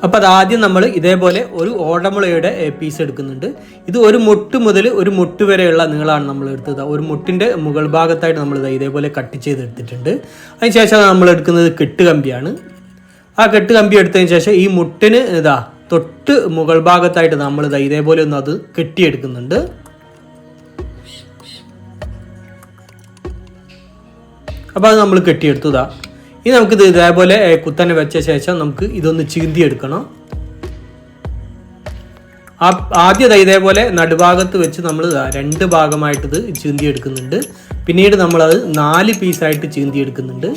അപ്പോൾ അതാദ്യം നമ്മൾ ഇതേപോലെ ഒരു ഓടമുളയുടെ പീസ് എടുക്കുന്നുണ്ട്. ഇത് ഒരു മുട്ട് മുതൽ ഒരു മുട്ട് വരെയുള്ള നീളമാണ് നമ്മൾ എടുത്തത്. ഒരു മുട്ടിൻ്റെ മുകൾ ഭാഗത്തായിട്ട് നമ്മൾ ഇതേപോലെ കട്ട് ചെയ്ത് എടുത്തിട്ടുണ്ട്. അതിനുശേഷം നമ്മൾ എടുക്കുന്നത് കെട്ടുകമ്പിയാണ്. ആ കെട്ടുകമ്പി എടുത്തതിന് ശേഷം ഈ മുട്ടിന് തൊട്ട് മുകൾ ഭാഗത്തായിട്ട് നമ്മൾ ഇതേപോലെ ഒന്ന് അത് കെട്ടിയെടുക്കുന്നുണ്ട്. അപ്പോൾ അത് നമ്മൾ കെട്ടിയെടുത്തു. ഇനി നമുക്കിത് ഇതേപോലെ കുത്തനെ വെച്ച ശേഷം നമുക്ക് ഇതൊന്ന് ചീന്തിയെടുക്കണം. ആദ്യം ഇതേപോലെ നടുഭാഗത്ത് വെച്ച് നമ്മൾ 2 ഭാഗമായിട്ടിത് ചീന്തിയെടുക്കുന്നുണ്ട്. പിന്നീട് നമ്മളത് 4 പീസായിട്ട് ചീന്തിയെടുക്കുന്നുണ്ട്.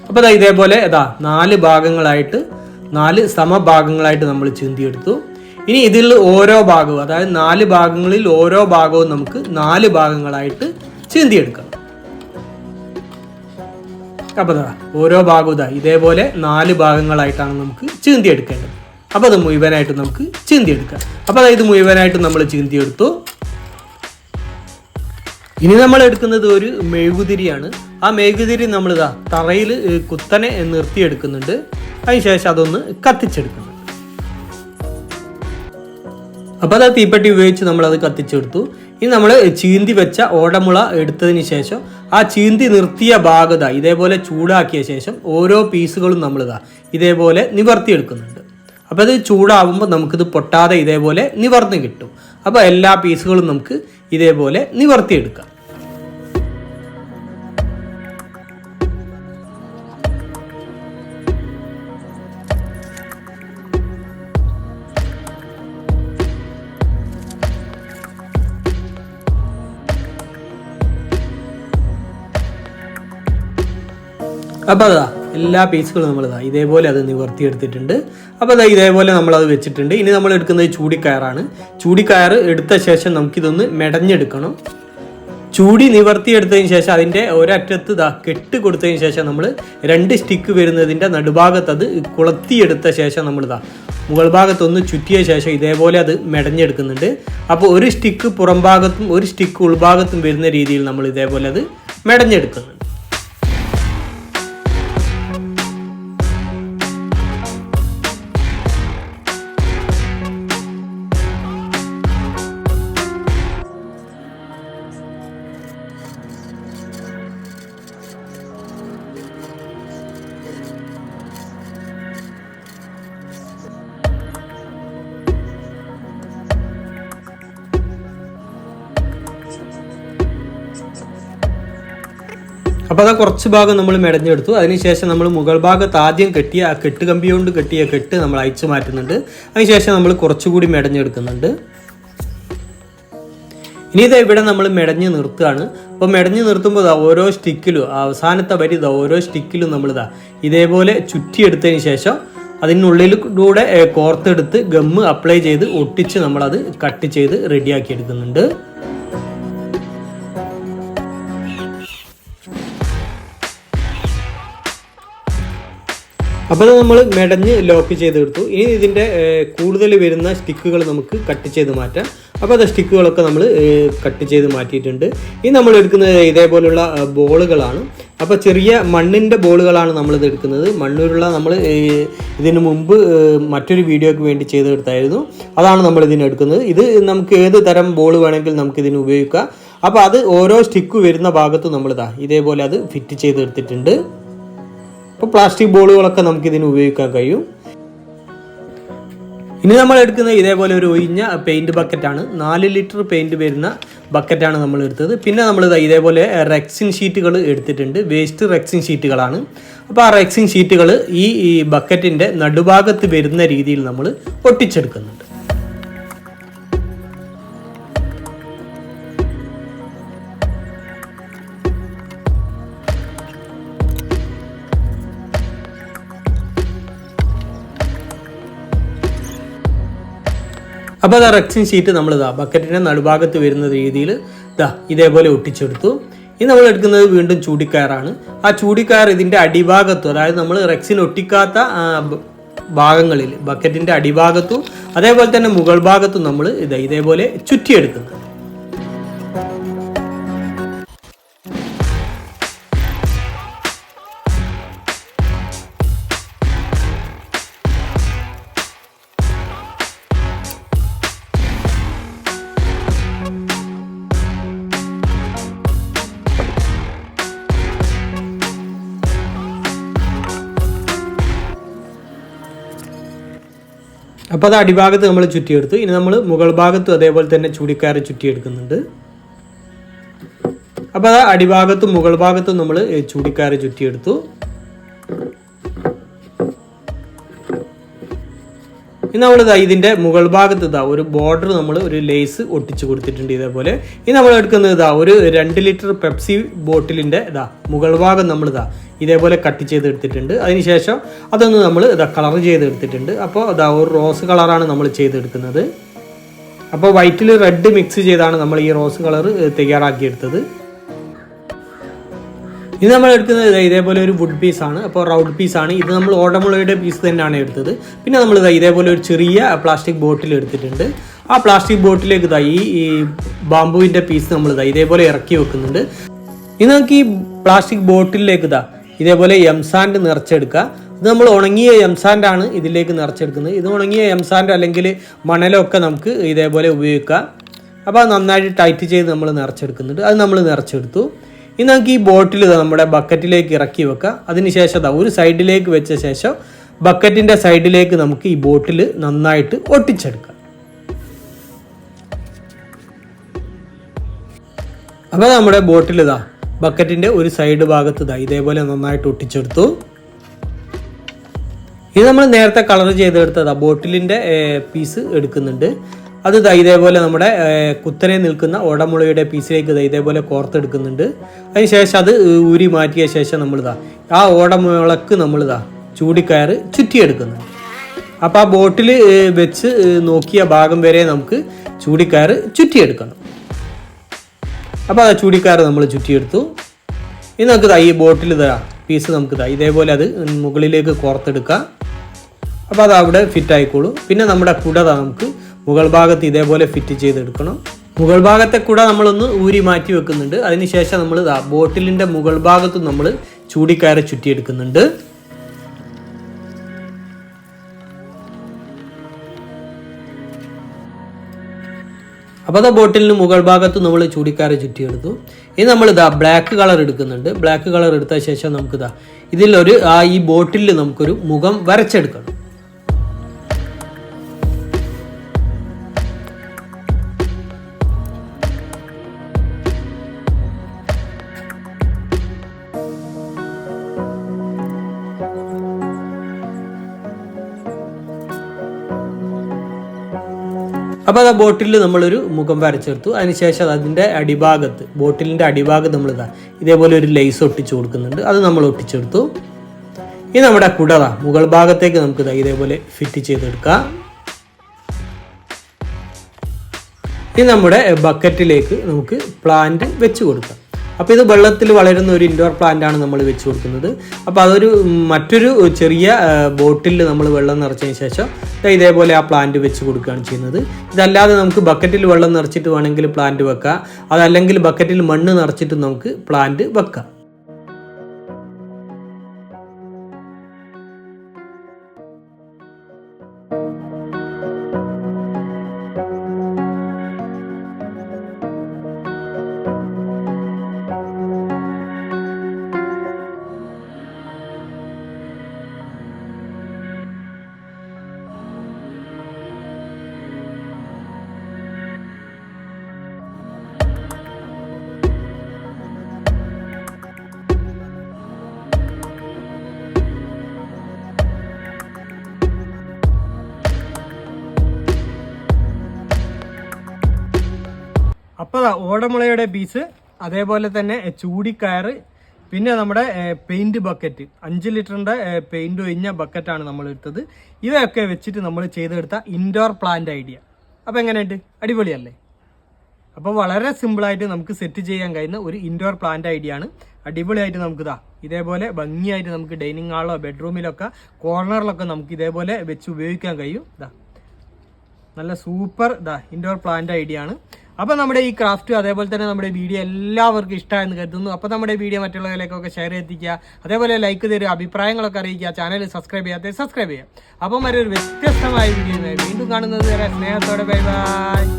അപ്പോൾ ഇതേപോലെ 4 ഭാഗങ്ങളായിട്ട് 4 സമഭാഗങ്ങളായിട്ട് നമ്മൾ ചീന്തിയെടുത്തു. ഇനി ഇതിൽ ഓരോ ഭാഗവും, അതായത് 4 ഭാഗങ്ങളിൽ ഓരോ ഭാഗവും നമുക്ക് 4 ഭാഗങ്ങളായിട്ട് ചീന്തിയെടുക്കാം. അപ്പോൾ ഓരോ ഭാഗവും ഇതേപോലെ 4 ഭാഗങ്ങളായിട്ടാണ് നമുക്ക് ചീന്തിയെടുക്കേണ്ടത്. അപ്പോൾ അത് മുഴുവനായിട്ട് നമുക്ക് ചീന്തിയെടുക്കാം. അപ്പോൾ ഇത് മുഴുവനായിട്ട് നമ്മൾ ചീന്തിയെടുത്തു. ഇനി നമ്മൾ എടുക്കുന്നത് ഒരു മെഴുകുതിരിയാണ്. ആ മെഴുകുതിരി നമ്മൾ തറയിൽ കുത്തനെ നിർത്തിയെടുക്കുന്നുണ്ട്. അതിനുശേഷം അതൊന്ന് കത്തിച്ചെടുക്കുന്നുണ്ട്. അപ്പോൾ അത് തീപ്പെട്ടി ഉപയോഗിച്ച് നമ്മളത് കത്തിച്ചെടുത്തു. ഇനി നമ്മൾ ചീന്തി വെച്ച ഓടമുള എടുത്തതിന് ശേഷം ആ ചീന്തി നിർത്തിയ ഭാഗത ഇതേപോലെ ചൂടാക്കിയ ശേഷം ഓരോ പീസുകളും നമ്മൾ ഇതേപോലെ നിവർത്തിയെടുക്കുന്നുണ്ട്. അപ്പോൾ അത് ചൂടാവുമ്പോൾ നമുക്കിത് പൊട്ടാതെ ഇതേപോലെ നിവർന്ന് കിട്ടും. അപ്പോൾ എല്ലാ പീസുകളും നമുക്ക് ഇതേപോലെ നിവർത്തിയെടുക്കാം. അപ്പോൾ എല്ലാ പീസുകളും നമ്മൾ ഇതേപോലെ അത് നിവർത്തിയെടുത്തിട്ടുണ്ട്. അപ്പോൾ ഇതേപോലെ നമ്മളത് വെച്ചിട്ടുണ്ട്. ഇനി നമ്മൾ എടുക്കുന്നത് ചൂടിക്കയറാണ്. ചൂടിക്കയർ എടുത്ത ശേഷം നമുക്കിതൊന്ന് മെടഞ്ഞെടുക്കണം. ചൂടി നിവർത്തിയെടുത്തതിന് ശേഷം അതിൻ്റെ ഒരറ്റത്ത് കെട്ട് കൊടുത്തതിന് ശേഷം നമ്മൾ 2 സ്റ്റിക്ക് വരുന്നതിൻ്റെ നടുഭാഗത്ത് അത് കുളത്തിയെടുത്ത ശേഷം നമ്മൾ മുകൾ ഭാഗത്തൊന്ന് ചുറ്റിയ ശേഷം ഇതേപോലെ അത് മെടഞ്ഞെടുക്കുന്നുണ്ട്. അപ്പോൾ ഒരു സ്റ്റിക്ക് പുറം ഭാഗത്തും ഒരു സ്റ്റിക്ക് ഉൾഭാഗത്തും വരുന്ന രീതിയിൽ നമ്മൾ ഇതേപോലെ അത് മെടഞ്ഞെടുക്കുന്നുണ്ട്. അപ്പോൾ കുറച്ച് ഭാഗം നമ്മൾ മെടഞ്ഞെടുത്തു. അതിനുശേഷം നമ്മൾ മുകൾ ഭാഗത്ത് ആദ്യം കെട്ടിയ ആ കെട്ടുകമ്പി കൊണ്ട് കെട്ടിയ കെട്ട് നമ്മൾ അയച്ചു മാറ്റുന്നുണ്ട്. അതിനുശേഷം നമ്മൾ കുറച്ചുകൂടി മെടഞ്ഞെടുക്കുന്നുണ്ട്. ഇനി ഇവിടെ നമ്മൾ മെടഞ്ഞ് നിർത്തുകയാണ്. അപ്പോൾ മെടഞ്ഞ് നിർത്തുമ്പോൾ ഓരോ സ്റ്റിക്കിലും അവസാനത്തെ വരി ഓരോ സ്റ്റിക്കിലും നമ്മൾ ഇതേപോലെ ചുറ്റിയെടുത്തതിന് ശേഷം അതിനുള്ളിലൂടെ കോർത്തെടുത്ത് ഗമ്മ് അപ്ലൈ ചെയ്ത് ഒട്ടിച്ച് നമ്മളത് കട്ട് ചെയ്ത് റെഡിയാക്കി എടുക്കുന്നുണ്ട്. അപ്പോൾ നമ്മൾ മെടഞ്ഞ് ലോക്ക് ചെയ്തെടുത്തു. ഇനി ഇതിൻ്റെ കൂടുതൽ വരുന്ന സ്റ്റിക്കുകൾ നമുക്ക് കട്ട് ചെയ്ത് മാറ്റാം. അപ്പോൾ അത് സ്റ്റിക്കുകളൊക്കെ നമ്മൾ കട്ട് ചെയ്ത് മാറ്റിയിട്ടുണ്ട്. ഇനി നമ്മൾ എടുക്കുന്നത് ഇതേപോലുള്ള ബോളുകളാണ്. അപ്പോൾ ചെറിയ മണ്ണിൻ്റെ ബോളുകളാണ് നമ്മളിത് എടുക്കുന്നത്. മണ്ണൂരുള്ള നമ്മൾ ഇതിന് മുമ്പ് മറ്റൊരു വീഡിയോയ്ക്ക് വേണ്ടി ചെയ്തെടുത്തായിരുന്നു. അതാണ് നമ്മൾ ഇതിന് എടുക്കുന്നത്. ഇത് നമുക്ക് ഏത് തരം ബോൾ വേണമെങ്കിൽ നമുക്കിതിന് ഉപയോഗിക്കാം. അപ്പോൾ അത് ഓരോ സ്റ്റിക്ക് വരുന്ന ഭാഗത്ത് നമ്മൾ ഇതേപോലെ അത് ഫിറ്റ് ചെയ്തെടുത്തിട്ടുണ്ട്. അപ്പോൾ പ്ലാസ്റ്റിക് ബോളുകളൊക്കെ നമുക്കിതിന് ഉപയോഗിക്കാൻ കഴിയും. ഇനി നമ്മൾ എടുക്കുന്നത് ഇതേപോലെ ഒരു ഒഴിഞ്ഞ പെയിൻറ്റ് ബക്കറ്റാണ്. 4 ലിറ്റർ പെയിൻറ്റ് വരുന്ന ബക്കറ്റാണ് നമ്മൾ എടുത്തത്. പിന്നെ നമ്മൾ ഇതേപോലെ റെക്സിൻ ഷീറ്റുകൾ എടുത്തിട്ടുണ്ട്. വേസ്റ്റ് റെക്സിൻ ഷീറ്റുകളാണ്. അപ്പോൾ ആ റെക്സിൻ ഷീറ്റുകൾ ഈ ബക്കറ്റിൻ്റെ നടുഭാഗത്ത് വരുന്ന രീതിയിൽ നമ്മൾ ഒട്ടിച്ചെടുക്കുന്നുണ്ട്. അപ്പോൾ റെക്സിൻ ഷീറ്റ് നമ്മൾ ബക്കറ്റിൻ്റെ നടുഭാഗത്ത് വരുന്ന രീതിയിൽ ഇതേപോലെ ഒട്ടിച്ചെടുത്തു. ഇനി നമ്മൾ എടുക്കുന്നത് വീണ്ടും ചൂടിക്കയറാണ്. ആ ചൂടിക്കയർ ഇതിൻ്റെ അടിഭാഗത്തും, അതായത് നമ്മൾ റെക്സിൻ ഒട്ടിക്കാത്ത ഭാഗങ്ങളിൽ ബക്കറ്റിൻ്റെ അടിഭാഗത്തും അതേപോലെ തന്നെ മുകൾ ഭാഗത്തും നമ്മൾ ഇതേപോലെ ചുറ്റിയെടുക്കുന്നു. അപ്പോൾ അത് അടിഭാഗത്ത് നമ്മൾ ചുറ്റിയെടുത്തു. ഇനി നമ്മൾ മുകൾ ഭാഗത്തും അതേപോലെ തന്നെ ചൂടിക്കയർ ചുറ്റിയെടുക്കുന്നുണ്ട്. അപ്പോൾ അത് അടിഭാഗത്തും മുകൾ ഭാഗത്തും നമ്മൾ ചൂടിക്കയർ ചുറ്റിയെടുത്തു. ഇനി നമ്മൾ ഇതിൻ്റെ മുകൾ ഭാഗത്ത് ഒരു ബോർഡർ നമ്മൾ ഒരു ലേസ് ഒട്ടിച്ച് കൊടുത്തിട്ടുണ്ട് ഇതേപോലെ. ഇനി നമ്മൾ എടുക്കുന്നത് ഒരു 2 ലിറ്റർ പെപ്സി ബോട്ടിലിൻ്റെ മുകൾ ഭാഗം നമ്മൾ ഇതേപോലെ കട്ട് ചെയ്തെടുത്തിട്ടുണ്ട്. അതിനുശേഷം അതൊന്ന് നമ്മൾ കളർ ചെയ്തെടുത്തിട്ടുണ്ട്. അപ്പോൾ ഒരു റോസ് കളറാണ് നമ്മൾ ചെയ്തെടുക്കുന്നത്. അപ്പോൾ വൈറ്റിൽ റെഡ് മിക്സ് ചെയ്താണ് നമ്മൾ ഈ റോസ് കളർ തയ്യാറാക്കിയെടുത്തത്. ഇത് നമ്മൾ എടുക്കുന്നത് ഇതേപോലെ ഒരു വുഡ് പീസാണ്. അപ്പോൾ റൗണ്ട് പീസാണ് ഇത്. നമ്മൾ ഓടമുളയുടെ പീസ് തന്നെയാണ് എടുത്തത്. പിന്നെ നമ്മൾ ഇതേപോലെ ഒരു ചെറിയ പ്ലാസ്റ്റിക് ബോട്ടിൽ എടുത്തിട്ടുണ്ട്. ആ പ്ലാസ്റ്റിക് ബോട്ടിലേക്ക് ഈ ബാംബുവിൻ്റെ പീസ് നമ്മൾ ഇതേപോലെ ഇറക്കി വെക്കുന്നുണ്ട്. ഇനി നമുക്ക് ഈ പ്ലാസ്റ്റിക് ബോട്ടിലേക്ക് ഇതേപോലെ എംസാൻഡ് നിറച്ചെടുക്കുക. ഇത് നമ്മൾ ഉണങ്ങിയ എംസാൻഡാണ് ഇതിലേക്ക് നിറച്ചെടുക്കുന്നത്. ഇത് ഉണങ്ങിയ എംസാൻഡ് അല്ലെങ്കിൽ മണലൊക്കെ നമുക്ക് ഇതേപോലെ ഉപയോഗിക്കാം. അപ്പോൾ അത് നന്നായിട്ട് ടൈറ്റ് ചെയ്ത് നമ്മൾ നിറച്ചെടുക്കുന്നുണ്ട്. അത് നമ്മൾ നിറച്ചെടുത്തു. ഇനി നമുക്ക് ഈ ബോട്ടിൽ നമ്മുടെ ബക്കറ്റിലേക്ക് ഇറക്കി വെക്കാം. അതിനുശേഷം ഒരു സൈഡിലേക്ക് വെച്ച ശേഷം ബക്കറ്റിൻ്റെ സൈഡിലേക്ക് നമുക്ക് ഈ ബോട്ടിൽ നന്നായിട്ട് ഒട്ടിച്ചെടുക്കാം. അപ്പോൾ നമ്മുടെ ബോട്ടിൽ ബക്കറ്റിൻ്റെ ഒരു സൈഡ് ഭാഗത്ത് ഇതേപോലെ നന്നായിട്ട് ഒട്ടിച്ചെടുത്തു. ഇത് നമ്മൾ നേരത്തെ കളർ ചെയ്തെടുത്തതാ ബോട്ടിലിൻ്റെ പീസ് എടുക്കുന്നുണ്ട്. അത് ഇതേപോലെ നമ്മുടെ കുത്തനെ നിൽക്കുന്ന ഓടമുളയുടെ പീസിലേക്ക് ഇതേപോലെ കോർത്തെടുക്കുന്നുണ്ട്. അതിനുശേഷം അത് ഊരി മാറ്റിയ ശേഷം നമ്മൾ ആ ഓടമുളക്ക് നമ്മൾ ചൂടിക്കയർ ചുറ്റിയെടുക്കുന്നുണ്ട്. അപ്പോൾ ആ ബോട്ടിൽ വെച്ച് നോക്കിയ ഭാഗം വരെ നമുക്ക് ചൂടിക്കയർ ചുറ്റിയെടുക്കണം. അപ്പോൾ ആ ചൂടിക്കയർ നമ്മൾ ചുറ്റിയെടുത്തു. ഇനി നമുക്ക് ഈ ബോട്ടിൽ പീസ് നമുക്ക് ഇതേപോലെ അത് മുകളിലേക്ക് കോർത്തെടുക്കാം. അപ്പോൾ അത് അവിടെ ഫിറ്റ് ആയിക്കോളും. പിന്നെ നമ്മുടെ കുട നമുക്ക് മുകൾ ഭാഗത്ത് ഇതേപോലെ ഫിറ്റ് ചെയ്തെടുക്കണം. മുകൾ ഭാഗത്തെ കുട നമ്മളൊന്ന് ഊരി മാറ്റി വെക്കുന്നുണ്ട്. അതിനുശേഷം നമ്മൾ ബോട്ടിലിൻ്റെ മുകൾ ഭാഗത്തും നമ്മൾ ചൂടിക്കയർ ചുറ്റിയെടുക്കുന്നുണ്ട്. അപ്പോൾ ബോട്ടിലിന് മുകൾ ഭാഗത്ത് നമ്മൾ ചൂടിക്കയർ ചുറ്റിയെടുത്തു. ഇനി നമ്മൾ ബ്ലാക്ക് കളർ എടുക്കുന്നുണ്ട്. ബ്ലാക്ക് കളർ എടുത്ത ശേഷം നമുക്ക് ഇതിലൊരു ഈ ബോട്ടിലിൽ നമുക്കൊരു മുഖം വരച്ചെടുക്കണം. അപ്പോൾ ആ ബോട്ടിലിൽ നമ്മളൊരു മുഖം വരച്ചെടുത്തു. അതിനുശേഷം അതിൻ്റെ അടിഭാഗത്ത് ബോട്ടിലിൻ്റെ അടിഭാഗത്ത് നമ്മൾ ഇതേപോലെ ഒരു ലേസ് ഒട്ടിച്ചു കൊടുക്കുന്നുണ്ട്. അത് നമ്മൾ ഒട്ടിച്ചെടുത്തു. ഇനി നമ്മുടെ കുട മുകൾ ഭാഗത്തേക്ക് നമുക്ക് ഇതേപോലെ ഫിറ്റ് ചെയ്തെടുക്കാം. ഇനി നമ്മുടെ ബക്കറ്റിലേക്ക് നമുക്ക് പ്ലാന്റ് വെച്ച് കൊടുക്കാം. അപ്പോൾ ഇത് വെള്ളത്തിൽ വളരുന്ന ഒരു ഇൻഡോർ പ്ലാന്റ് ആണ് നമ്മൾ വെച്ച് കൊടുക്കുന്നത്. അപ്പോൾ അതൊരു മറ്റൊരു ചെറിയ ബോട്ടിൽ നമ്മൾ വെള്ളം നിറച്ചതിന് ശേഷം ഇതേപോലെ ആ പ്ലാന്റ് വെച്ച് കൊടുക്കുകയാണ് ചെയ്യുന്നത്. ഇതല്ലാതെ നമുക്ക് ബക്കറ്റിൽ വെള്ളം നിറച്ചിട്ട് വേണമെങ്കിൽ പ്ലാന്റ് വെക്കാം. അതല്ലെങ്കിൽ ബക്കറ്റിൽ മണ്ണ് നിറച്ചിട്ട് നമുക്ക് പ്ലാന്റ് വെക്കാം. അപ്പോൾ ഓടമുളയുടെ പീസ്, അതേപോലെ തന്നെ ചൂടിക്കയർ, പിന്നെ നമ്മുടെ പെയിൻറ് ബക്കറ്റ് 5 ലിറ്ററിൻ്റെ പെയിൻറ് ഒഴിഞ്ഞ ബക്കറ്റാണ് നമ്മൾ എടുത്തത്. ഇവയൊക്കെ വെച്ചിട്ട് നമ്മൾ ചെയ്തെടുത്ത ഇൻഡോർ പ്ലാന്റ് ഐഡിയ. അപ്പോൾ എങ്ങനെയുണ്ട്? അടിപൊളിയല്ലേ? അപ്പോൾ വളരെ സിമ്പിളായിട്ട് നമുക്ക് സെറ്റ് ചെയ്യാൻ കഴിയുന്ന ഒരു ഇൻഡോർ പ്ലാന്റ് ഐഡിയ ആണ്. അടിപൊളിയായിട്ട് നമുക്ക് ഇതേപോലെ ഭംഗിയായിട്ട് നമുക്ക് ഡൈനിങ് ഹാളോ ബെഡ്റൂമിലൊക്കെ കോർണറിലൊക്കെ നമുക്ക് ഇതേപോലെ വെച്ച് ഉപയോഗിക്കാൻ കഴിയും. നല്ല സൂപ്പർ ഇൻഡോർ പ്ലാന്റ് ഐഡിയ ആണ്. അപ്പോൾ നമ്മുടെ ഈ ക്രാഫ്റ്റ് അതേപോലെ തന്നെ നമ്മുടെ വീഡിയോ എല്ലാവർക്കും ഇഷ്ടമായെന്ന് കരുതുന്നു. അപ്പോൾ നമ്മുടെ വീഡിയോ മറ്റുള്ളവരിലേക്കൊക്കെ ഷെയർ എത്തിക്കുക, അതേപോലെ ലൈക്ക് തരിക, അഭിപ്രായങ്ങളൊക്കെ അറിയിക്കുക, ചാനൽ സബ്സ്ക്രൈബ് ചെയ്യാത്ത സബ്സ്ക്രൈബ് ചെയ്യുക. അപ്പം ഒരു വ്യത്യസ്തമായ വീഡിയോ വീണ്ടും കാണുന്നത് വരെ സ്നേഹത്തോടെ ബൈ ബൈ.